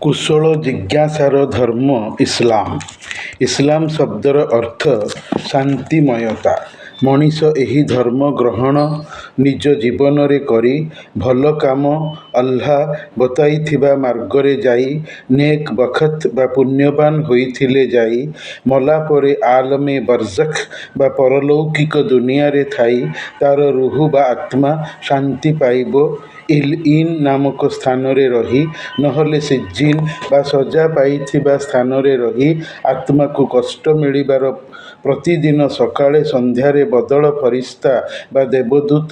କୁଶଳ ଜିଜ୍ଞାସାର ଧର୍ମ ଇସଲାମ। ଇସଲାମ ଶବ୍ଦର ଅର୍ଥ ଶାନ୍ତିମୟତା। ମଣିଷ ଏହି ଧର୍ମ ଗ୍ରହଣ ନିଜ ଜୀବନରେ କରି ଭଲ କାମ ଆଲ୍ଲାହ ବତାଇଥିବା ମାର୍ଗରେ ଯାଇ ନେକ୍ ବଖତ୍ ବା ପୁଣ୍ୟବାନ ହୋଇଥିଲେ ଯାଇ ମଲା ପରେ ଆଲମେ ବରଜଖ ବା ପରଲୌକିକ ଦୁନିଆରେ ଥାଇ ତାର ରୁହୁ ବା ଆତ୍ମା ଶାନ୍ତି ପାଇବ। ଇଲ୍ଇନ୍ ନାମକ ସ୍ଥାନରେ ରହି ନହେଲେ ସିଜ୍ଜିନ୍ ବା ସଜା ପାଇଥିବା ସ୍ଥାନରେ ରହି ଆତ୍ମାକୁ କଷ୍ଟ ମିଳିବାର ପ୍ରତିଦିନ ସକାଳେ ସନ୍ଧ୍ୟାରେ ବଦଳ ଫରିସ୍ତା ବା ଦେବଦୂତ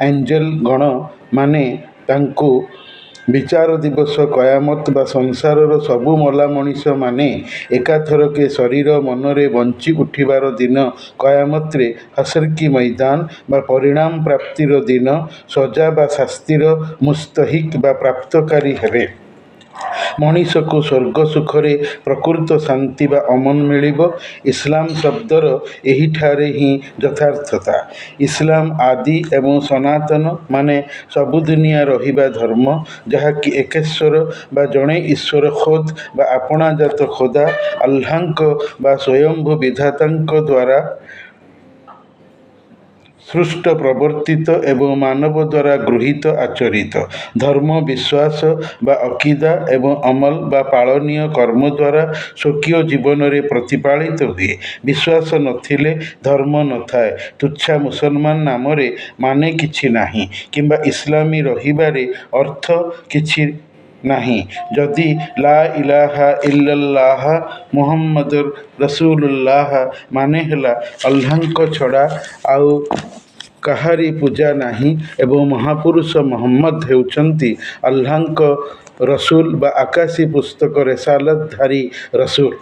ଏଞ୍ଜେଲ ଗଣ ମାନେ ତାଙ୍କୁ ବିଚାର ଦିବସ କୟାମତ ବା ସଂସାରର ସବୁ ମଲା ମଣିଷମାନେ ଏକାଥରକେ ଶରୀର ମନରେ ବଞ୍ଚି ଉଠିବାର ଦିନ କୟାମତରେ ହସର କି ମୈଦାନ ବା ପରିଣାମ ପ୍ରାପ୍ତିର ଦିନ ସଜା ବା ଶାସ୍ତିର ମୁସ୍ତହିକ ବା ପ୍ରାପ୍ତକାରୀ ହେବେ। ମଣିଷକୁ ସ୍ୱର୍ଗ ସୁଖରେ ପ୍ରକୃତ ଶାନ୍ତି ବା ଅମନ ମିଳିବ। ଇସଲାମ ଶବ୍ଦର ଏହିଠାରେ ହିଁ ଯଥାର୍ଥତା। ଇସଲାମ ଆଦି ଏବଂ ସନାତନ ମାନେ ସବୁ ଦୁନିଆ ରହିବା ଧର୍ମ, ଯାହାକି ଏକେଶ୍ୱର ବା ଜଣେ ଈଶ୍ୱର ଖୋଦ୍ ବା ଆପଣାଜାତ ଖୋଦା ଆଲ୍ଲାହଙ୍କ ବା ସ୍ୱୟଂଭୂ ବିଧାତାଙ୍କ ଦ୍ୱାରା ସୃଷ୍ଟ ପ୍ରବର୍ତ୍ତିତ ଏବଂ ମାନବ ଦ୍ୱାରା ଗୃହୀତ ଆଚରିତ ଧର୍ମ। ବିଶ୍ୱାସ ବା ଅକିଦା ଏବଂ ଅମଲ ବା ପାଳନୀୟ କର୍ମ ଦ୍ୱାରା ସ୍ୱକୀୟ ଜୀବନରେ ପ୍ରତିପାଳିତ ହୁଏ। ବିଶ୍ୱାସ ନଥିଲେ ଧର୍ମ ନଥାଏ। ତୁଚ୍ଛା ମୁସଲମାନ ନାମରେ ମାନେ କିଛି ନାହିଁ କିମ୍ବା ଇସଲାମୀ ରହିବାରେ ଅର୍ଥ କିଛି ନାହିଁ। ଯଦି ଲା ଇଲାହା ଇଲ୍ଲାଲ୍ଲାହ ମୁହାମ୍ମଦୁର ରସୁଲୁଲ୍ଲାହ ମାନେ ହେଲା ଆଲ୍ଲାହଙ୍କ ଛଡ଼ା ଆଉ କାହାରି ପୂଜା ନାହିଁ ଏବଂ ମହାପୁରୁଷ ମହମ୍ମଦ ହେଉଛନ୍ତି ଆଲ୍ଲାହଙ୍କ ରସୁଲ ବା ଆକାଶୀ ପୁସ୍ତକ ରେସାଲତଧାରୀ ରସୁଲ,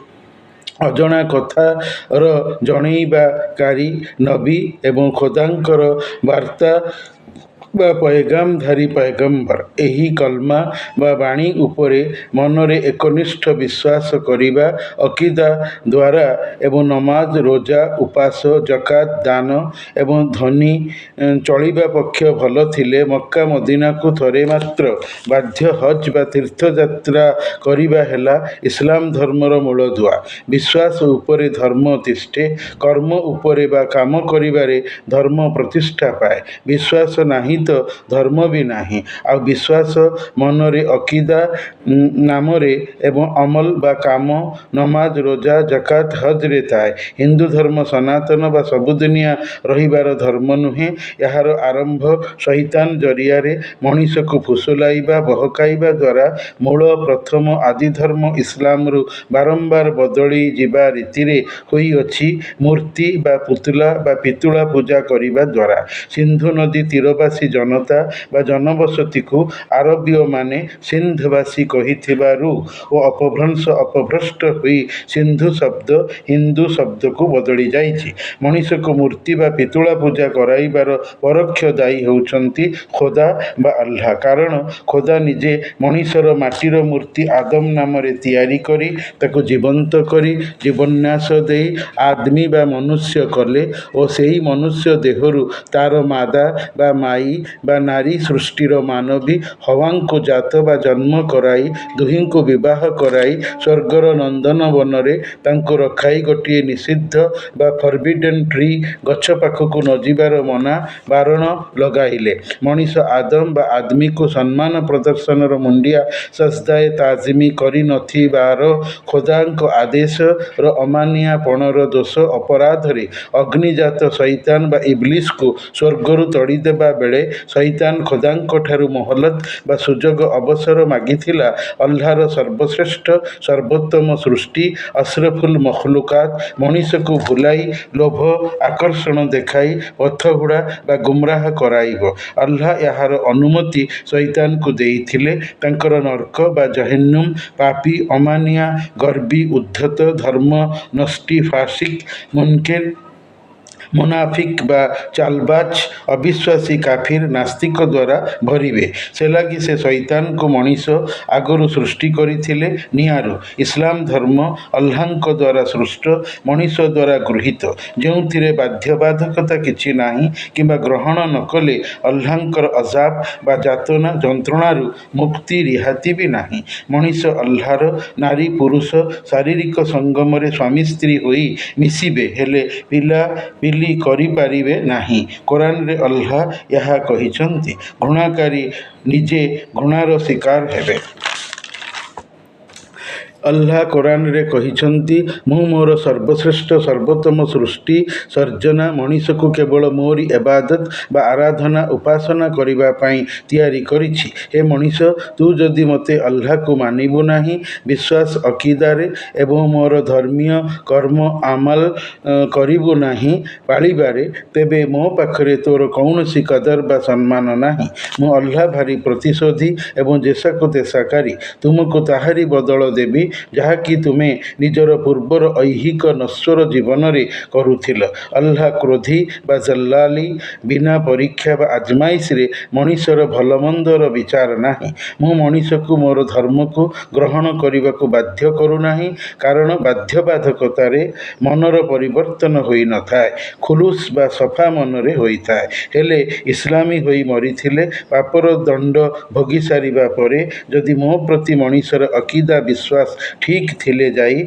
ଅଜଣା କଥାର ଜଣେଇବାକାରୀ ନବୀ ଏବଂ ଖୋଦାଙ୍କର ବାର୍ତ୍ତା ବା ପୟଗାମଧାରୀ ପୟଗମ୍ବର। ଏହି କଲମା ବା ବାଣୀ ଉପରେ ମନରେ ଏକନିଷ୍ଠ ବିଶ୍ୱାସ କରିବା ଅକିଦା ଦ୍ୱାରା ଏବଂ ନମାଜ ରୋଜା ଉପାସ ଜକାତ ଦାନ ଏବଂ ଧନୀ ଚଳିବା ପକ୍ଷ ଭଲ ଥିଲେ ମକ୍କା ମଦିନାକୁ ଥରେ ମାତ୍ର ବାଧ୍ୟ ହଜ ବା ତୀର୍ଥଯାତ୍ରା କରିବା ହେଲା ଇସଲାମ ଧର୍ମର ମୂଳଦୁଆ। ବିଶ୍ୱାସ ଉପରେ ଧର୍ମ ତିଷ୍ଠେ, କର୍ମ ଉପରେ ବା କାମ କରିବାରେ ଧର୍ମ ପ୍ରତିଷ୍ଠା ପାଏ। ବିଶ୍ୱାସ ନାହିଁ ତ ଧର୍ମ ବି ନାହିଁ। ଆଉ ବିଶ୍ୱାସ ମନରେ ଅକିଦା ନାମରେ ଏବଂ ଅମଲ ବା କାମ ନମାଜ ରୋଜା ଜକାତ ହଜରେ ଥାଏ। ହିନ୍ଦୁ ଧର୍ମ ସନାତନ ବା ସବୁ ଦୁନିଆ ରହିବାର ଧର୍ମ ନୁହେଁ। ଏହାର ଆରମ୍ଭ ଶଇତାନ ଜରିଆରେ ମଣିଷକୁ ଫୁସୁଲାଇବା ବହକାଇବା ଦ୍ୱାରା ମୂଳ ପ୍ରଥମ ଆଦିଧର୍ମ ଇସଲାମରୁ ବାରମ୍ବାର ବଦଳି ଯିବା ରୀତିରେ ହୋଇଅଛି ମୂର୍ତ୍ତି ବା ପୁତଲା ବା ପିତୁଳା ପୂଜା କରିବା ଦ୍ୱାରା। ସିନ୍ଧୁ ନଦୀ ତୀରବାସୀ ଜନତା ବା ଜନବସତିକୁ ଆରବୀୟମାନେ ସିନ୍ଧବାସୀ କହିଥିବାରୁ ଓ ଅପଭ୍ରଷ୍ଟ ହୋଇ ସିନ୍ଧୁ ଶବ୍ଦ ହିନ୍ଦୁ ଶବ୍ଦକୁ ବଦଳି ଯାଇଛି। ମଣିଷକୁ ମୂର୍ତ୍ତି ବା ପିତୁଳା ପୂଜା କରାଇବାର ପରୋକ୍ଷ ଦାୟୀ ହେଉଛନ୍ତି ଖୋଦା ବା ଆଲ୍ଲାହ। କାରଣ ଖୋଦା ନିଜେ ମଣିଷର ମାଟିର ମୂର୍ତ୍ତି ଆଦମ ନାମରେ ତିଆରି କରି ତାକୁ ଜୀବନ୍ତ କରି ଜୀବନ୍ୟାସ ଦେଇ ଆଦମୀ ବା ମନୁଷ୍ୟ କଲେ ଓ ସେହି ମନୁଷ୍ୟ ଦେହରୁ ତାର ମାଦା ବା ମାଇ ବା ନାରୀ ସୃଷ୍ଟିର ମାନବୀ ହୱାଙ୍କୁ ଜାତ ବା ଜନ୍ମ କରାଇ ଦୁହିଁଙ୍କୁ ବିବାହ କରାଇ ସ୍ୱର୍ଗର ନନ୍ଦନବନରେ ତାଙ୍କୁ ରଖାଇ ଗୋଟିଏ ନିଷିଦ୍ଧ ବା ଫରବିଡେନ୍ ଟ୍ରି ଗଛ ପାଖକୁ ନ ଯିବାର ମନା ବାରଣ ଲଗାଇଲେ। ମଣିଷ ଆଦମ ବା ଆଦମୀକୁ ସମ୍ମାନ ପ୍ରଦର୍ଶନର ମୁଣ୍ଡିଆ ସଜଦାଏ ତାଜିମୀ କରି ନଥିବାର ଖୋଦାଙ୍କ ଆଦେଶର ଅମାନିଆପଣର ଦୋଷ ଅପରାଧରେ ଅଗ୍ନିଜାତ ଶଇତାନ ବା ଇବ୍ଲିସକୁ ସ୍ୱର୍ଗରୁ ତଡ଼ିଦେବା ବେଳେ ଶଇତାନ ଖୋଦାଙ୍କଠାରୁ ମୋହଲତ ବା ସୁଯୋଗ ଅବସର ମାଗିଥିଲା। ଆଲ୍ଲାହର ସର୍ବଶ୍ରେଷ୍ଠ ସର୍ବୋତ୍ତମ ସୃଷ୍ଟି ଅଶରଫୁଲ ମଖଲୁକାତ ମଣିଷକୁ ଭୁଲାଇ ଲୋଭ ଆକର୍ଷଣ ଦେଖାଇ ପଥହୁଡ଼ା ବା ଗୁମରାହ କରାଇବ। ଆଲ୍ଲାହ ଏହାର ଅନୁମତି ଶଇତାନକୁ ଦେଇଥିଲେ। ତାଙ୍କର ନର୍କ ବା ଜହେନ୍ନୁମ ପାପୀ ଅମାନିଆ ଗର୍ବୀ ଉଦ୍ଧତ ଧର୍ମ ନଷ୍ଟି ଫାସିକ ମୁନକିର ମୁନାଫିକ୍ ବା ଚାଲବାଜ ଅବିଶ୍ୱାସୀ କାଫିର ନାସ୍ତିକ ଦ୍ୱାରା ଭରିବେ। ସେ ଲାଗି ସେ ଶୈତାନକୁ ମଣିଷ ଆଗରୁ ସୃଷ୍ଟି କରିଥିଲେ ନିଆଁରୁ। ଇସଲାମ ଧର୍ମ ଅଲ୍ଲାହଙ୍କ ଦ୍ୱାରା ସୃଷ୍ଟ, ମଣିଷ ଦ୍ୱାରା ଗୃହୀତ, ଯେଉଁଥିରେ ବାଧ୍ୟବାଧକତା କିଛି ନାହିଁ କିମ୍ବା ଗ୍ରହଣ ନ କଲେ ଅଲ୍ଲାହଙ୍କର ଅଜାବ ବା ଯାତନା ଯନ୍ତ୍ରଣାରୁ ମୁକ୍ତି ରିହାତି ବି ନାହିଁ। ମଣିଷ ଅଲ୍ଲାହର ନାରୀ ପୁରୁଷ ଶାରୀରିକ ସଙ୍ଗମରେ ସ୍ୱାମୀ ସ୍ତ୍ରୀ ହୋଇ ମିଶିବେ, ହେଲେ ପିଲାପିଲି କରିପାରିବେ ନାହିଁ। କୋରାନରେ ଅଲ୍ଲାହ ଏହା କହିଛନ୍ତି। ଘୃଣାକାରୀ ନିଜେ ଘୃଣାର ଶିକାର ହେବେ। ଅଲ୍ଲାହ କୋରାନରେ କହିଛନ୍ତି, ମୁଁ ମୋର ସର୍ବଶ୍ରେଷ୍ଠ ସର୍ବୋତ୍ତମ ସୃଷ୍ଟି ସର୍ଜନା ମଣିଷକୁ କେବଳ ମୋରି ଇବାଦତ ବା ଆରାଧନା ଉପାସନା କରିବା ପାଇଁ ତିଆରି କରିଛି। ହେ ମଣିଷ, ତୁ ଯଦି ମୋତେ ଅଲ୍ଲାହକୁ ମାନିବୁ ନାହିଁ, ବିଶ୍ୱାସ ଅକିଦାରେ ଏବଂ ମୋର ଧର୍ମୀୟ କର୍ମ ଆମଲ କରିବୁ ନାହିଁ ପାଳିବାରେ, ତେବେ ମୋ ପାଖରେ ତୋର କୌଣସି କଦର ବା ସମ୍ମାନ ନାହିଁ। ମୁଁ ଅଲ୍ଲାହ ଭାରି ପ୍ରତିଶୋଧୀ ଏବଂ ଯେସାକୁ ତେସାକାରୀ। ତୁମକୁ ତାହାରି ବଦଳ ଦେବି ଯାହାକି ତୁମେ ନିଜର ପୂର୍ବର ଐହିକ ନଶ୍ୱର ଜୀବନରେ କରୁଥିଲ। ଅଲ୍ଲାହ କ୍ରୋଧୀ ବା ଜଲ୍ଲାଲି, ବିନା ପରୀକ୍ଷା ବା ଆଜମାଇଶରେ ମଣିଷର ଭଲମନ୍ଦର ବିଚାର ନାହିଁ। ମୁଁ ମଣିଷକୁ ମୋର ଧର୍ମକୁ ଗ୍ରହଣ କରିବାକୁ ବାଧ୍ୟ କରୁନାହିଁ, କାରଣ ବାଧ୍ୟବାଧକତାରେ ମନର ପରିବର୍ତ୍ତନ ହୋଇନଥାଏ, ଖୁଲୁସ ବା ସଫା ମନରେ ହୋଇଥାଏ। ହେଲେ ଇସଲାମୀ ହୋଇ ମରିଥିଲେ ପାପର ଦଣ୍ଡ ଭୋଗି ସାରିବା ପରେ ଯଦି ମୋ ପ୍ରତି ମଣିଷର ଅକିଦା ବିଶ୍ୱାସ ଠିକ୍ ଥିଲେ ଯାଇ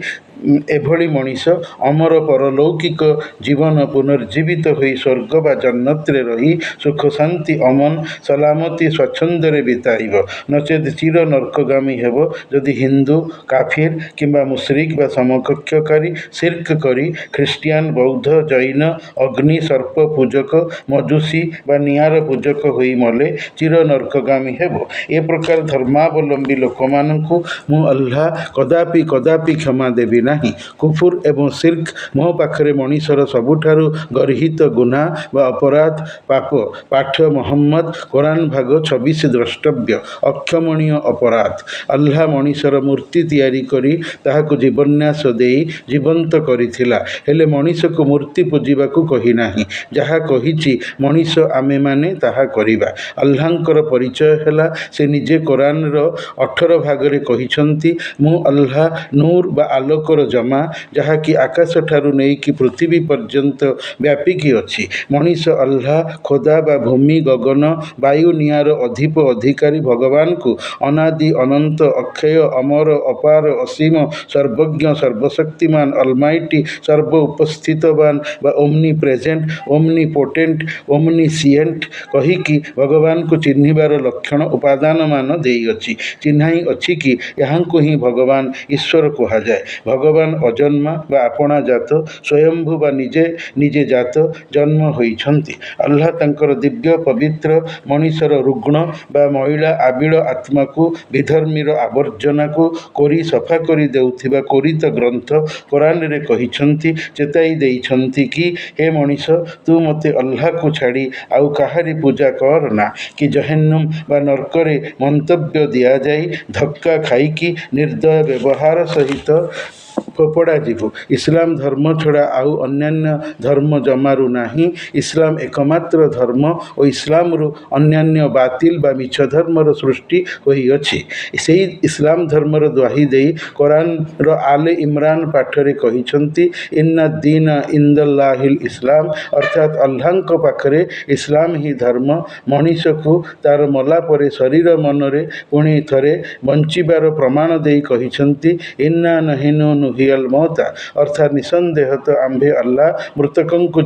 ଏଭଳି ମଣିଷ ଅମର ପରଲୌକିକ ଜୀବନ ପୁନର୍ଜୀବିତ ହୋଇ ସ୍ୱର୍ଗ ବା ଜନ୍ନତରେ ରହି ସୁଖ ଶାନ୍ତି ଅମନ ସଲାମତି ସ୍ୱାଚ୍ଛନ୍ଦ୍ୟରେ ବିତାଇବ, ନଚେତ୍ ଚିର ନର୍କଗାମୀ ହେବ। ଯଦି ହିନ୍ଦୁ କାଫିର କିମ୍ବା ମୁଶରିକ ବା ସମକକ୍ଷକାରୀ ଶିର୍କ କରି ଖ୍ରୀଷ୍ଟିଆନ ବୌଦ୍ଧ ଜୈନ ଅଗ୍ନି ସର୍ପ ପୂଜକ ମଜୁସୀ ବା ନିଆଁର ପୂଜକ ହୋଇ ମଲେ ଚିର ନର୍କଗାମୀ ହେବ। ଏ ପ୍ରକାର ଧର୍ମାବଲମ୍ବୀ ଲୋକମାନଙ୍କୁ ମୁଁ ଅଲ୍ଲାହ କଦାପି କ୍ଷମା ଦେବି ନାହିଁ। କୁଫୁର ଏବଂ ଶିର୍କ ମୋ ପାଖରେ ମଣିଷର ସବୁଠାରୁ ଗର୍ହିତ ଗୁନାହ ବା ଅପରାଧ ପାପ। ପାଠ ମହମ୍ମଦ କୋରାନ ଭାଗ 26 ଦ୍ରଷ୍ଟବ୍ୟ। ଅକ୍ଷମଣୀୟ ଅପରାଧ। ଅଲ୍ଲାହ ମଣିଷର ମୂର୍ତ୍ତି ତିଆରି କରି ତାହାକୁ ଜୀବନ୍ୟାସ ଦେଇ ଜୀବନ୍ତ କରିଥିଲା, ହେଲେ ମଣିଷକୁ ମୂର୍ତ୍ତି ପୂଜିବାକୁ କହିନାହିଁ। ଯାହା କହିଛି ମଣିଷ ଆମେମାନେ ତାହା କରିବା। ଅଲ୍ଲାହଙ୍କର ପରିଚୟ ହେଲା, ସେ ନିଜେ କୋରାନର 18 ଭାଗରେ କହିଛନ୍ତି, ମୁଁ ଅଲ୍ଲାହ ନୂର ବା ଆଲୋକର ଜମା, ଯାହାକି ଆକାଶଠାରୁ ନେଇକି ପୃଥିବୀ ପର୍ଯ୍ୟନ୍ତ ବ୍ୟାପିକି ଅଛି। ମଣିଷ ଅଲ୍ଲାହ ଖୋଦା ବା ଭୂମି ଗଗନ ବାୟୁ ନିଆଁର ଅଧିକାରୀ ଭଗବାନଙ୍କୁ ଅନାଦି ଅନନ୍ତ ଅକ୍ଷୟ ଅମର ଅପାର ଅସୀମ ସର୍ବଜ୍ଞ ସର୍ବଶକ୍ତିମାନ ଅଲମାଇଟି ସର୍ବ ଉପସ୍ଥିତବାନ ବା ଓମ୍ନି ପ୍ରେଜେଣ୍ଟ ଓମ୍ନି ପୋଟେଣ୍ଟ ଓମ୍ନିସିଏଣ୍ଟ କହିକି ଭଗବାନଙ୍କୁ ଚିହ୍ନିବାର ଲକ୍ଷଣ ଉପାଦାନମାନ ଦେଇଅଛି। ଚିହ୍ନାଇ ଅଛି କି ଏହାଙ୍କୁ ହିଁ ଭଗବାନ ଈଶ୍ୱର କୁହାଯାଏ। ଭଗବାନ ଅଜନ୍ମା ବା ଆପଣା ଜାତ, ସ୍ୱୟମ୍ଭୁ ବା ନିଜେ ଜାତ ଜନ୍ମ ହୋଇଛନ୍ତି। ଅଲ୍ଲାହ ତାଙ୍କର ଦିବ୍ୟ ପବିତ୍ର ମଣିଷର ରୁଗ୍ଣ ବା ମଇଳା ଆବିଳ ଆତ୍ମାକୁ ବିଧର୍ମୀର ଆବର୍ଜନାକୁ କୋରି ସଫା କରି ଦେଉଥିବା କୋରିତ ଗ୍ରନ୍ଥ କୋରାନରେ କହିଛନ୍ତି, ଚେତାଇ ଦେଇଛନ୍ତି କି, ହେ ମଣିଷ, ତୁ ମୋତେ ଅଲ୍ଲାହକୁ ଛାଡ଼ି ଆଉ କାହାରି ପୂଜା କର ନା, କି ଜହେନ୍ନମ ବା ନର୍କରେ ମନ୍ତବ୍ୟ ଦିଆଯାଇ ଧକ୍କା ଖାଇକି ନିର୍ଦ୍ଦୟ ବ୍ୟବହାର ସହିତ ଫୋପଡ଼ା ଯିବୁ। ଇସଲାମ ଧର୍ମ ଛଡ଼ା ଆଉ ଅନ୍ୟାନ୍ୟ ଧର୍ମ ଜମାରୁ ନାହିଁ। ଇସଲାମ ଏକମାତ୍ର ଧର୍ମ ଓ ଇସଲାମରୁ ଅନ୍ୟାନ୍ୟ ବାତିଲ ବା ମିଛ ଧର୍ମର ସୃଷ୍ଟି ହୋଇଅଛି। ସେହି ଇସଲାମ ଧର୍ମର ଦ୍ୱାହି ଦେଇ କୋରାନର ଆଲେ ଇମ୍ରାନ ପାଠରେ କହିଛନ୍ତି, ଇନ୍ନା ଦୀନ ଇନ୍ଦଲ୍ଲାହିଲ ଇସଲାମ, ଅର୍ଥାତ୍ ଅଲ୍ଲାହଙ୍କ ପାଖରେ ଇସଲାମ ହିଁ ଧର୍ମ। ମଣିଷକୁ ତାର ମଲା ପରେ ଶରୀର ମନରେ ପୁଣି ଥରେ ବଞ୍ଚିବାର ପ୍ରମାଣ ଦେଇ କହିଛନ୍ତି, ଇନ୍ନା ନହିନୁ ନୁହିୟଲ ମୌତା, ଅର୍ଥାତ୍ ନିଃସନ୍ଦେହତଃ ଆମ୍ଭେ ଅଲ୍ଲାହ ମୃତକଙ୍କୁ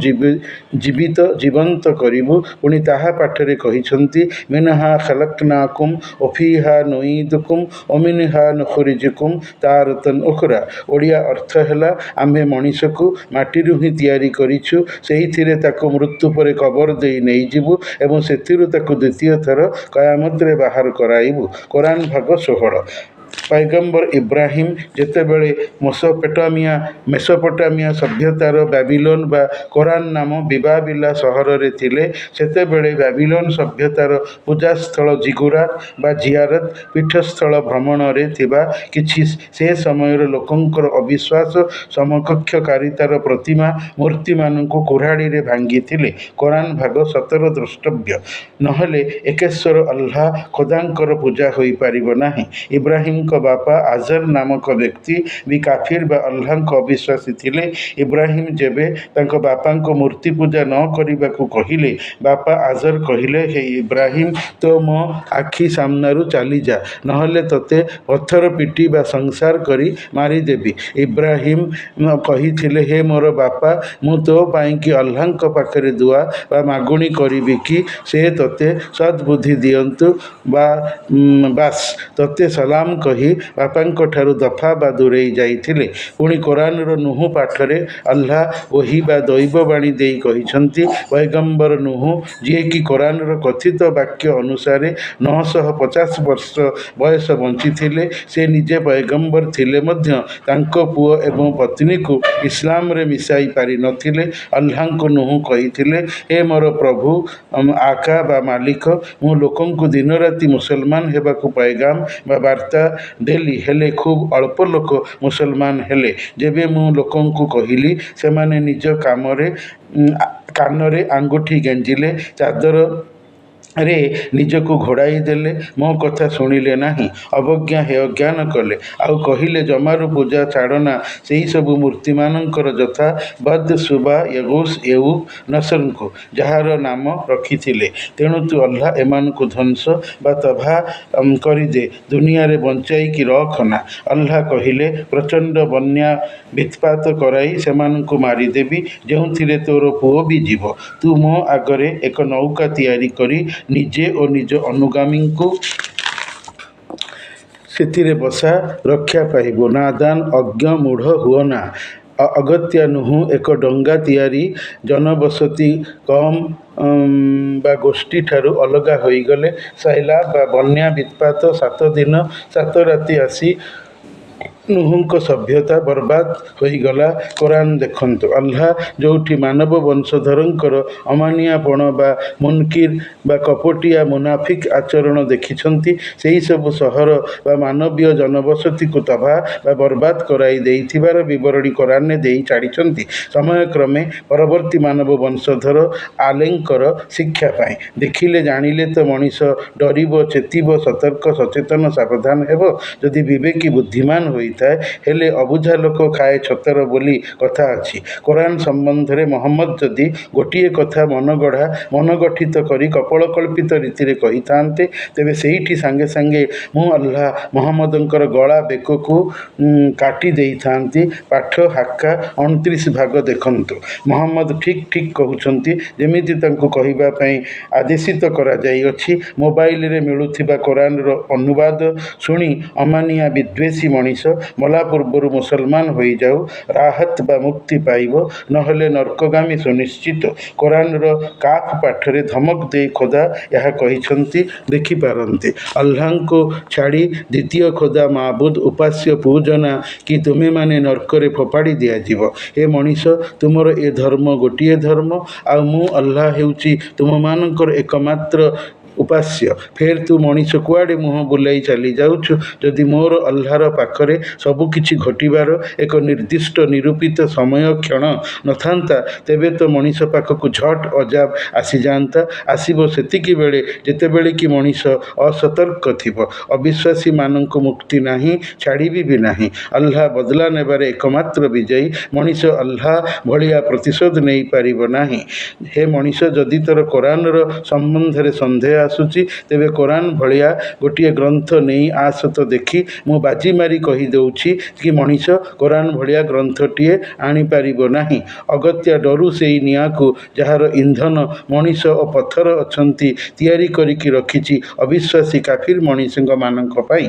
ଜୀବନ୍ତ କରିବୁ। ପୁଣି ତାହା ପାଠରେ କହିଛନ୍ତି, ମିନହା ଖଲକ୍ନାକୁମ୍ ଓଫିହା ନୁଇଦୁକୁମ୍ ଓମିନହା ନୁଖରିଜୁକୁମ୍ ତାରତନ୍ ଉଖରା। ଓଡ଼ିଆ ଅର୍ଥ ହେଲା, ଆମ୍ଭେ ମଣିଷକୁ ମାଟିରୁ ହିଁ ତିଆରି କରିଛୁ, ସେହିଥିରେ ତାକୁ ମୃତ୍ୟୁ ପରେ କବର ଦେଇ ନେଇଯିବୁ ଏବଂ ସେଥିରୁ ତାକୁ ଦ୍ୱିତୀୟ ଥର କୟାମତରେ ବାହାର କରାଇବୁ। କୋରାନ ଭାଗ 16। ପୈଗମ୍ବର ଇବ୍ରାହିମ୍ ଯେତେବେଳେ ମେସୋପୋଟାମିଆ ସଭ୍ୟତାର ବାବିଲୋନ ବା କୋରାନ ନାମ ବିବାବିଲା ସହରରେ ଥିଲେ, ସେତେବେଳେ ବାବିଲୋନ ସଭ୍ୟତାର ପୂଜାସ୍ଥଳ ଜିଗୁରାତ ବା ଜିଆରତ ପୀଠସ୍ଥଳ ଭ୍ରମଣରେ ଥିବା କିଛି ସେ ସମୟର ଲୋକଙ୍କର ଅବିଶ୍ୱାସ ସମକକ୍ଷକାରିତାର ପ୍ରତିମା ମୂର୍ତ୍ତିମାନଙ୍କୁ କୁରାଢ଼ୀରେ ଭାଙ୍ଗିଥିଲେ। କୋରାନ ଭାଗ 17 ଦ୍ରଷ୍ଟବ୍ୟ। ନହେଲେ ଏକେଶ୍ୱର ଅଲ୍ଲାହ ଖୋଦାଙ୍କର ପୂଜା ହୋଇପାରିବ ନାହିଁ। ଇବ୍ରାହିମଙ୍କ ବାପା ଆଜର ନାମକ ବ୍ୟକ୍ତି ବି କାଫିର ବା ଅଲ୍ଲାହଙ୍କ ଅବିଶ୍ୱାସୀ ଥିଲେ। ଇବ୍ରାହିମ ଯେବେ ତାଙ୍କ ବାପାଙ୍କ ମୂର୍ତ୍ତି ପୂଜା ନ କରିବାକୁ କହିଲେ, ବାପା ଆଜର କହିଲେ, ହେ ଇବ୍ରାହିମ, ତୁ ମୋ ଆଖି ସାମ୍ନାରୁ ଚାଲିଯା, ନହେଲେ ତୋତେ ପଥର ପିଟି ବା ସଂସାର କରି ମାରିଦେବି। ଇବ୍ରାହିମ କହିଥିଲେ, ହେ ମୋର ବାପା, ମୁଁ ତୋ ପାଇଁକି ଅଲ୍ଲାହଙ୍କ ପାଖରେ ଦୁଆ ବା ମାଗୁଣି କରିବି କି ସେ ତୋତେ ସଦ୍ବୁଦ୍ଧି ଦିଅନ୍ତୁ। ବାସ୍ ତୋତେ ସଲାମ କହି ବାପାଙ୍କଠାରୁ ଦଫା ବା ଦୂରେଇ ଯାଇଥିଲେ। ପୁଣି କୋରାନର ନୁହୁ ପାଠରେ ଅଲ୍ଲାହ ଓହି ବା ଦୈବବାଣୀ ଦେଇ କହିଛନ୍ତି, ପୈଗମ୍ବର ନୁହୁ, ଯିଏକି କୋରାନର କଥିତ ବାକ୍ୟ ଅନୁସାରେ 950 ବର୍ଷ ବୟସ ବଞ୍ଚିଥିଲେ, ସେ ନିଜେ ପୈଗମ୍ବର ଥିଲେ ମଧ୍ୟ ତାଙ୍କ ପୁଅ ଏବଂ ପତ୍ନୀକୁ ଇସଲାମରେ ମିଶାଇ ପାରିନଥିଲେ। ଅଲ୍ଲାହଙ୍କୁ ନୁହୁ କହିଥିଲେ, ହେ ମୋର ପ୍ରଭୁ ଆକା ବା ମାଲିକ, ମୁଁ ଲୋକଙ୍କୁ ଦିନରାତି ମୁସଲମାନ ହେବାକୁ ପୈଗାମ ବା ବାର୍ତ୍ତା ଦେଲି, ହେଲେ ଖୁବ୍ ଅଳ୍ପ ଲୋକ ମୁସଲମାନ ହେଲେ। ଯେବେ ମୁଁ ଲୋକଙ୍କୁ କହିଲି, ସେମାନେ ନିଜ କାନରେ ଆଙ୍ଗୁଠି ଗେଞ୍ଜିଲେ, ଚାଦରରେ ନିଜକୁ ଘୋଡ଼ାଇ ଦେଲେ, ମୋ କଥା ଶୁଣିଲେ ନାହିଁ, ଅବଜ୍ଞା ହେୟ ଜ୍ଞାନ କଲେ, ଆଉ କହିଲେ, ଜମାରୁ ପୂଜା ଛାଡ଼ନା ସେହିସବୁ ମୂର୍ତ୍ତିମାନଙ୍କର ଯଥା ବଦ୍, ସୁବା, ୟଗୁସ୍, ୟଉକ୍, ନସରଙ୍କୁ ଯାହାର ନାମ ରଖିଥିଲେ। ତେଣୁ ତୁ ଅଲ୍ଲାହ ଏମାନଙ୍କୁ ଧ୍ୱଂସ ବା ତବାହ କରିଦେ, ଦୁନିଆରେ ବଞ୍ଚାଇକି ରଖନା। ଅଲ୍ଲାହ କହିଲେ, ପ୍ରଚଣ୍ଡ ବନ୍ୟା ବିତ୍ପାତ କରାଇ ସେମାନଙ୍କୁ ମାରିଦେବି, ଯେଉଁଥିରେ ତୋର ପୁଅ ବି ଯିବ। ତୁ ମୋ ଆଗରେ ଏକ ନୌକା ତିଆରି କରି ନିଜେ ଓ ନିଜ ଅନୁଗାମୀଙ୍କୁ ସେଥିରେ ବସା, ରକ୍ଷା ପାଇବୁ। ନାଦାନ ଅଜ୍ଞ ମୂଢ଼ ହୁଅନା। ଅଗତ୍ୟା ନୁହୁ ଏକ ଡଙ୍ଗା ତିଆରି ଜନବସତି କମ୍ ବା ଗୋଷ୍ଠୀଠାରୁ ଅଲଗା ହୋଇଗଲେ। ସୈଲାବ ବା ବନ୍ୟା ବିତ୍ପାତ 7 ଦିନ 7 ରାତି ଆସି ନୁହୁଙ୍କ ସଭ୍ୟତା ବରବାଦ ହୋଇଗଲା। କୋରାନ ଦେଖନ୍ତୁ, ଅଲ୍ଲାହ ଯୋଉଠି ମାନବ ବଂଶଧରଙ୍କର ଅମାନିଆପଣ ବା ମୁନକିର ବା କପଟିଆ ମୁନାଫିକ ଆଚରଣ ଦେଖିଛନ୍ତି, ସେହିସବୁ ସହର ବା ମାନବୀୟ ଜନବସତିକୁ ତବାହ ବା ବରବାଦ କରାଇ ଦେଇଥିବାର ବିବରଣୀ କୋରାନରେ ଦେଇ ଛାଡ଼ିଛନ୍ତି। ସମୟକ୍ରମେ ପରବର୍ତ୍ତୀ ମାନବ ବଂଶଧର ଆଲେଙ୍କର ଶିକ୍ଷା ପାଇଁ। ଦେଖିଲେ ଜାଣିଲେ ତ ମଣିଷ ଡରିବ, ଚେତିବ, ସତର୍କ ସଚେତନ ସାବଧାନ ହେବ, ଯଦି ବିବେକୀ ବୁଦ୍ଧିମାନ ହୋଇଥାଏ। ହେଲେ ଅବୁଝା ଲୋକ ଖାଏ ଛତର ବୋଲି କଥା ଅଛି। କୋରାନ ସମ୍ବନ୍ଧରେ ମହମ୍ମଦ ଯଦି ଗୋଟିଏ କଥା ମନଗଠିତ କରି କପୋଳକଳ୍ପିତ ରୀତିରେ କହିଥାନ୍ତେ, ତେବେ ସେଇଠି ସାଙ୍ଗେ ସାଙ୍ଗେ ମୁଁ ଅଲ୍ଲାହ ମହମ୍ମଦଙ୍କର ଗଳା ବେକକୁ କାଟି ଦେଇଥାନ୍ତି। ପାଠ ହାକା 29 ଭାଗ ଦେଖନ୍ତୁ। ମହମ୍ମଦ ଠିକ୍ ଠିକ୍ କହୁଛନ୍ତି, ଯେମିତି ତାଙ୍କୁ କହିବା ପାଇଁ ଆଦେଶିତ କରାଯାଇଅଛି। ମୋବାଇଲରେ ମିଳୁଥିବା କୋରାନର ଅନୁବାଦ ଶୁଣି ଅମାନିଆ ବିଦ୍ୱେଷୀ ମଣିଷ ମଲା ପୂର୍ବରୁ ମୁସଲମାନ ହୋଇଯାଉ, ରାହତ ବା ମୁକ୍ତି ପାଇବ, ନହେଲେ ନର୍କଗାମୀ ସୁନିଶ୍ଚିତ। କୋରାନର କାଫ୍ ପାଠରେ ଧମକ ଦେଇ ଖୋଦା ଏହା କହିଛନ୍ତି, ଦେଖିପାରନ୍ତି, ଅଲ୍ଲାହଙ୍କୁ ଛାଡ଼ି ଦ୍ୱିତୀୟ ଖୋଦା ମାବୁଦ ଉପାସ୍ୟ ପୂଜନା କି ତୁମେମାନେ ନର୍କରେ ଫୋପାଡ଼ି ଦିଆଯିବ। ହେ ମଣିଷ, ତୁମର ଏ ଧର୍ମ ଗୋଟିଏ ଧର୍ମ, ଆଉ ମୁଁ ଅଲ୍ଲାହ ହେଉଛି ତୁମମାନଙ୍କର ଏକମାତ୍ର ଉପାସ୍ୟ। ଫେର ତୁ ମଣିଷ କୁଆଡ଼େ ମୁହଁ ବୁଲାଇ ଚାଲିଯାଉଛୁ? ଯଦି ମୋର ଅଲ୍ଲାହର ପାଖରେ ସବୁକିଛି ଘଟିବାର ଏକ ନିର୍ଦ୍ଦିଷ୍ଟ ନିରୂପିତ ସମୟକ୍ଷଣ ନଥାନ୍ତା, ତେବେ ତ ମଣିଷ ପାଖକୁ ଝଟ୍ ଅଜାବ ଆସିଯାନ୍ତା। ଆସିବ ସେତିକିବେଳେ ଯେତେବେଳେ କି ମଣିଷ ଅସତର୍କ ଥିବ। ଅବିଶ୍ୱାସୀମାନଙ୍କୁ ମୁକ୍ତି ନାହିଁ, ଛାଡ଼ିବି ବି ନାହିଁ। ଅଲ୍ଲାହ ବଦଲା ନେବାରେ ଏକମାତ୍ର ବିଜୟୀ। ମଣିଷ ଅଲ୍ଲାହ ଭଳିଆ ପ୍ରତିଶୋଧ ନେଇପାରିବ ନାହିଁ। ହେ ମଣିଷ, ଯଦି ତୋର କୋରାନର ସମ୍ବନ୍ଧରେ ସନ୍ଦେହ ଆସୁଛି, ତେବେ କୋରାନ ଭଳିଆ ଗୋଟିଏ ଗ୍ରନ୍ଥ ନେଇ ଆସ ତ ଦେଖି। ମୁଁ ବାଜି ମାରି କହିଦେଉଛି କି ମଣିଷ କୋରାନ ଭଳିଆ ଗ୍ରନ୍ଥଟିଏ ଆଣିପାରିବ ନାହିଁ। ଅଗତ୍ୟା ଡରୁ ସେଇ ନିଆଁକୁ, ଯାହାର ଇନ୍ଧନ ମଣିଷ ଓ ପଥର ଅଛନ୍ତି ତିଆରି କରିକି ରଖିଛି ଅବିଶ୍ୱାସୀ କାଫିର ମଣିଷମାନଙ୍କ ପାଇଁ।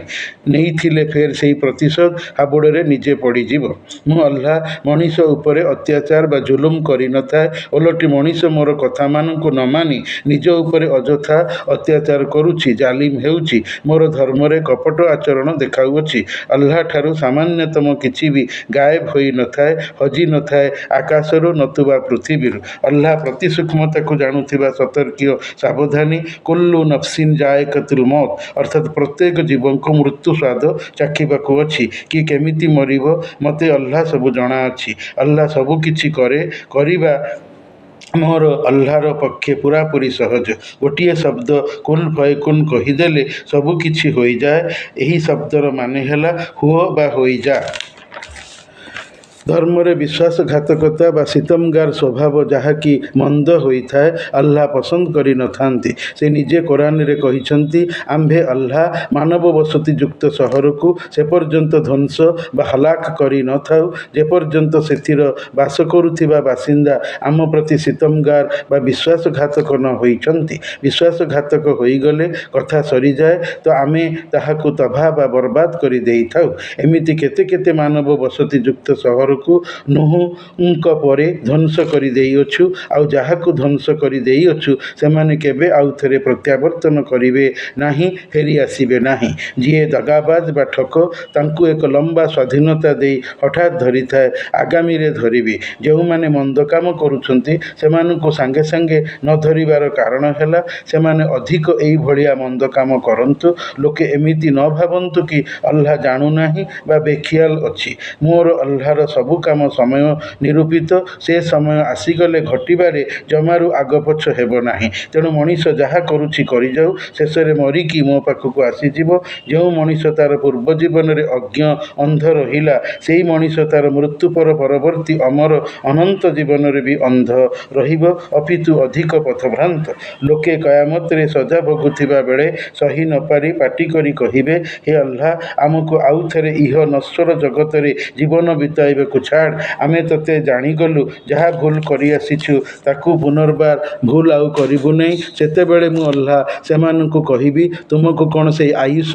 ନେଇଥିଲେ ଫେର ସେଇ ପ୍ରତିଶୋଧ ହାବୁଡ଼ରେ ନିଜେ ପଡ଼ିଯିବ। ମୁଁ ଅଲ୍ଲାହ ମଣିଷ ଉପରେ ଅତ୍ୟାଚାର ବା ଜୁଲୁମ କରିନଥାଏ। ଓଲଟି ମଣିଷ ମୋର କଥାମାନଙ୍କୁ ନ ମାନି ନିଜ ଉପରେ ଅଯଥା ଅତ୍ୟାଚାର କରୁଛି, ଜାଲିମ ହେଉଛି, ମୋର ଧର୍ମରେ କପଟ ଆଚରଣ ଦେଖାଉଅଛି। ଆଲ୍ଲାହଠାରୁ ସାମାନ୍ୟତମ କିଛି ବି ଗାଏବ ହୋଇ ନଥାଏ, ହଜି ନଥାଏ ଆକାଶରୁ ନତୁବା ପୃଥିବୀରୁ। ଆଲ୍ଲାହ ପ୍ରତି ସୂକ୍ଷ୍ମତାକୁ ଜାଣୁଥିବା ସତର୍କୀୟ ସାବଧାନୀ। କୁଲ୍ଲୁ ନଫ୍ସିନ୍ ଜାଏକାତୁଲ୍ ମୌତ୍, ଅର୍ଥାତ୍ ପ୍ରତ୍ୟେକ ଜୀବଙ୍କୁ ମୃତ୍ୟୁ ସ୍ୱାଦ ଚାଖିବାକୁ ଅଛି। କି କେମିତି ମରିବ ମୋତେ ଆଲ୍ଲାହ ସବୁ ଜଣାଅଛି। ଆଲ୍ଲାହ ସବୁ କିଛି କରିବା ମୋର ଆଲ୍ଲାହର ପକ୍ଷେ ପୂରାପୂରି ସହଜ। ଗୋଟିଏ ଶବ୍ଦ କୁନ୍ ଫୟକୁନ୍ କହିଦେଲେ ସବୁ କିଛି ହୋଇଯାଏ। ଏହି ଶବ୍ଦର ମାନେ ହେଲା ହୁଅ ବା ହୋଇଯା। ଧର୍ମରେ ବିଶ୍ୱାସଘାତକତା ବା ସିତମଗାର ସ୍ୱଭାବ ଯାହାକି ମନ୍ଦ ହୋଇଥାଏ, ଆଲ୍ଲାହ ପସନ୍ଦ କରିନଥାନ୍ତି। ସେ ନିଜେ କୋରାନରେ କହିଛନ୍ତି, ଆମ୍ଭେ ଆଲ୍ଲାହ ମାନବ ବସତିଯୁକ୍ତ ସହରକୁ ସେ ପର୍ଯ୍ୟନ୍ତ ଧ୍ୱଂସ ବା ହଲାକ କରି ନଥାଉ ଯେପର୍ଯ୍ୟନ୍ତ ସେଥିର ବାସ କରୁଥିବା ବାସିନ୍ଦା ଆମ ପ୍ରତି ସିତମଗାର ବା ବିଶ୍ୱାସଘାତକ ନ ହୋଇଛନ୍ତି। ବିଶ୍ୱାସଘାତକ ହୋଇଗଲେ କଥା ସରିଯାଏ ତ ଆମେ ତାହାକୁ ତବାହ ବା ବରବାଦ କରି ଦେଇଥାଉ। ଏମିତି କେତେ କେତେ ମାନବ ବସତିଯୁକ୍ତ ସହରକୁ ନୂହଙ୍କ ପରେ ଧ୍ୱଂସ କରି ଦେଇଅଛୁ। ଆଉ ଯାହାକୁ ଧ୍ୱଂସ କରି ଦେଇଅଛୁ ସେମାନେ କେବେ ଆଉ ଥରେ ପ୍ରତ୍ୟାବର୍ତ୍ତନ କରିବେ ନାହିଁ, ଫେରି ଆସିବେ ନାହିଁ। ଯିଏ ଦଗାବାଜ ବା ଠକ ତାଙ୍କୁ ଏକ ଲମ୍ବା ସ୍ୱାଧୀନତା ଦେଇ ହଠାତ୍ ଧରିଥାଏ, ଆଗାମୀରେ ଧରିବି। ଯେଉଁମାନେ ମନ୍ଦ କାମ କରୁଛନ୍ତି ସେମାନଙ୍କୁ ସାଙ୍ଗେ ସାଙ୍ଗେ ନ ଧରିବାର କାରଣ ହେଲା ସେମାନେ ଅଧିକ ଏଇଭଳିଆ ମନ୍ଦ କାମ କରନ୍ତୁ। ଲୋକେ ଏମିତି ନ ଭାବନ୍ତୁ କି ଆଲ୍ଲାହ ଜାଣୁନାହିଁ ବା ବେଖିଆଲ ଅଛି। ମୋର ଆଲ୍ଲାହର ସବୁ କାମ ସମୟ ନିରୂପିତ। ସେ ସମୟ ଆସିଗଲେ ଘଟିବାରେ ଜମାରୁ ଆଗପଛ ହେବ ନାହିଁ। ତେଣୁ ମଣିଷ ଯାହା କରୁଛି କରିଯାଉ, ଶେଷରେ ମରିକି ମୋ ପାଖକୁ ଆସିଯିବ। ଯେଉଁ ମଣିଷ ତାର ପୂର୍ବ ଜୀବନରେ ଅଜ୍ଞ ଅନ୍ଧ ରହିଲା, ସେଇ ମଣିଷ ତାର ମୃତ୍ୟୁ ପରବର୍ତ୍ତୀ ଅମର ଅନନ୍ତ ଜୀବନରେ ବି ଅନ୍ଧ ରହିବ, ଅପିତୁ ଅଧିକ ପଥଭ୍ରାନ୍ତ। ଲୋକେ କୟାମତରେ ସଜା ଭୋଗୁଥିବା ବେଳେ ସହି ନପାରି ପାଟି କରି କହିବେ, ହେ ଆଲ୍ଲାହ, ଆମକୁ ଆଉ ଥରେ ଇହ ନଶ୍ୱର ଜଗତରେ ଜୀବନ ବିତାଇବାକୁ ଛାଡ଼। ଆମେ ତୋତେ ଜାଣିଗଲୁ, ଯାହା ଭୁଲ କରିଆସିଛୁ ତାକୁ ପୁନର୍ବାର ଭୁଲ ଆଉ କରିବୁ ନାହିଁ। ସେତେବେଳେ ମୁଁ ଆଲ୍ଲାହ ସେମାନଙ୍କୁ କହିବି, ତୁମକୁ କ'ଣ ସେଇ ଆୟୁଷ,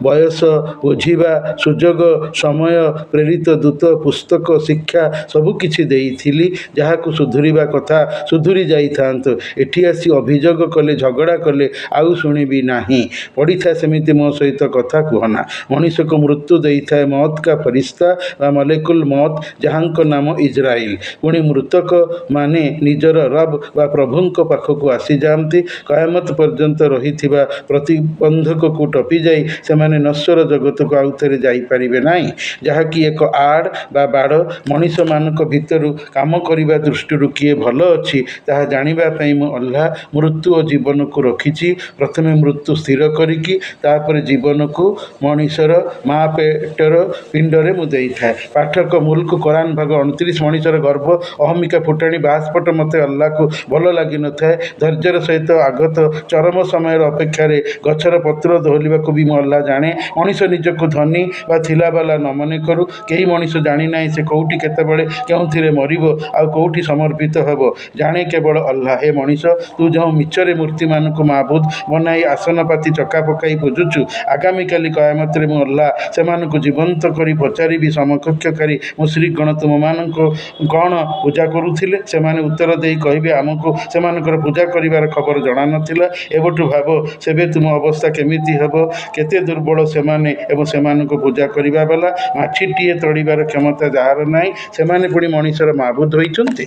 ବୟସ, ବୁଝିବା ସୁଯୋଗ, ସମୟ, ପ୍ରେରିତ ଦୂତ, ପୁସ୍ତକ, ଶିକ୍ଷା ସବୁକିଛି ଦେଇଥିଲି? ଯାହାକୁ ସୁଧୁରିବା କଥା ସୁଧୁରି ଯାଇଥାନ୍ତ। ଏଠି ଆସି ଅଭିଯୋଗ କଲେ, ଝଗଡ଼ା କଲେ ଆଉ ଶୁଣିବି ନାହିଁ। ପଡ଼ିଥା ସେମିତି ମୋ ସହିତ କଥା କୁହନା। ମଣିଷକୁ ମୃତ୍ୟୁ ଦେଇଥାଏ ମୌତ୍ କା ଫରିସ୍ତା ବା ମଲେକୁଲ ମୌତ୍, ଯାହାଙ୍କ ନାମ ଇଜ୍ରାଇଲ୍। ପୁଣି ମୃତକମାନେ ନିଜର ରବ୍ ବା ପ୍ରଭୁଙ୍କ ପାଖକୁ ଆସିଯାଆନ୍ତି। କୟାମତ ପର୍ଯ୍ୟନ୍ତ ରହିଥିବା ପ୍ରତିବନ୍ଧକକୁ ଟପିଯାଇ ସେମାନେ ନଶ୍ୱର ଜଗତକୁ ଆଉ ଥରେ ଯାଇପାରିବେ ନାହିଁ, ଯାହାକି ଏକ ଆଡ଼ ବା ବାଡ଼। ମଣିଷମାନଙ୍କ ଭିତରୁ କାମ କରିବା ଦୃଷ୍ଟିରୁ କିଏ ଭଲ ଅଛି ତାହା ଜାଣିବା ପାଇଁ ମୁଁ ଆଲ୍ଲାହ ମୃତ୍ୟୁ ଓ ଜୀବନକୁ ରଖିଛି। ପ୍ରଥମେ ମୃତ୍ୟୁ ସ୍ଥିର କରିକି ତାପରେ ଜୀବନକୁ ମଣିଷର ମା ପେଟର ପିଣ୍ଡରେ ମୁଁ ଦେଇଥାଏ। ପାଠକ ମୁଲ୍କ କୋରାନ ଭାଗ 29। ମଣିଷର ଗର୍ବ, ଅହମିକା, ଫୁଟାଣି, ବାହାସ୍ପଟ ମୋତେ ଆଲ୍ଲାହକୁ ଭଲ ଲାଗିନଥାଏ। ଧୈର୍ଯ୍ୟର ସହିତ ଆଗତ ଚରମ ସମୟର ଅପେକ୍ଷାରେ ଗଛର ପତ୍ର ଦୋହଲିବାକୁ ବି ମୁଁ ଆଲ୍ଲାହ ଜାଣେ। ମଣିଷ ନିଜକୁ ଧନୀ ବା ଥିଲାବାଲା ନ ମନେ କରୁ। କେହି ମଣିଷ ଜାଣିନାହିଁ ସେ କୋଉଠି କେତେବେଳେ କେଉଁଥିରେ ମରିବ ଆଉ କୋଉଠି ସମର୍ପିତ ହେବ, ଜାଣେ କେବଳ ଆଲ୍ଲାହ। ହେ ମଣିଷ, ତୁ ଯେଉଁ ମିଛରେ ମୂର୍ତ୍ତିମାନଙ୍କୁ ମାବୁଦ ବନାଇ ଆସନ ପାତି ଚକା ପକାଇ ପୂଜୁଛୁ, ଆଗାମୀକାଲି କୟାମତରେ ମୁଁ ଆଲ୍ଲାହ ସେମାନଙ୍କୁ ଜୀବନ୍ତ କରି ପଚାରିବି, ସମକକ୍ଷକାରୀ ମୁଶ୍ରିକଗଣ ତୁମମାନଙ୍କୁ କ'ଣ ପୂଜା କରୁଥିଲେ? ସେମାନେ ଉତ୍ତର ଦେଇ କହିବେ, ଆମକୁ ସେମାନଙ୍କର ପୂଜା କରିବାର ଖବର ଜଣାନଥିଲା। ଏବେଠୁ ଭାବ ସେବେ ତୁମ ଅବସ୍ଥା କେମିତି ହେବ। କେତେ ଦୁର୍ବଳ ସେମାନେ ଏବଂ ସେମାନଙ୍କୁ ପୂଜା କରିବା ବାଲା। ମାଛିଟିଏ ତଡ଼ିବାର କ୍ଷମତା ଯାହାର ନାହିଁ, ସେମାନେ ପୁଣି ମଣିଷର ମାବୁଦ ହୋଇଛନ୍ତି।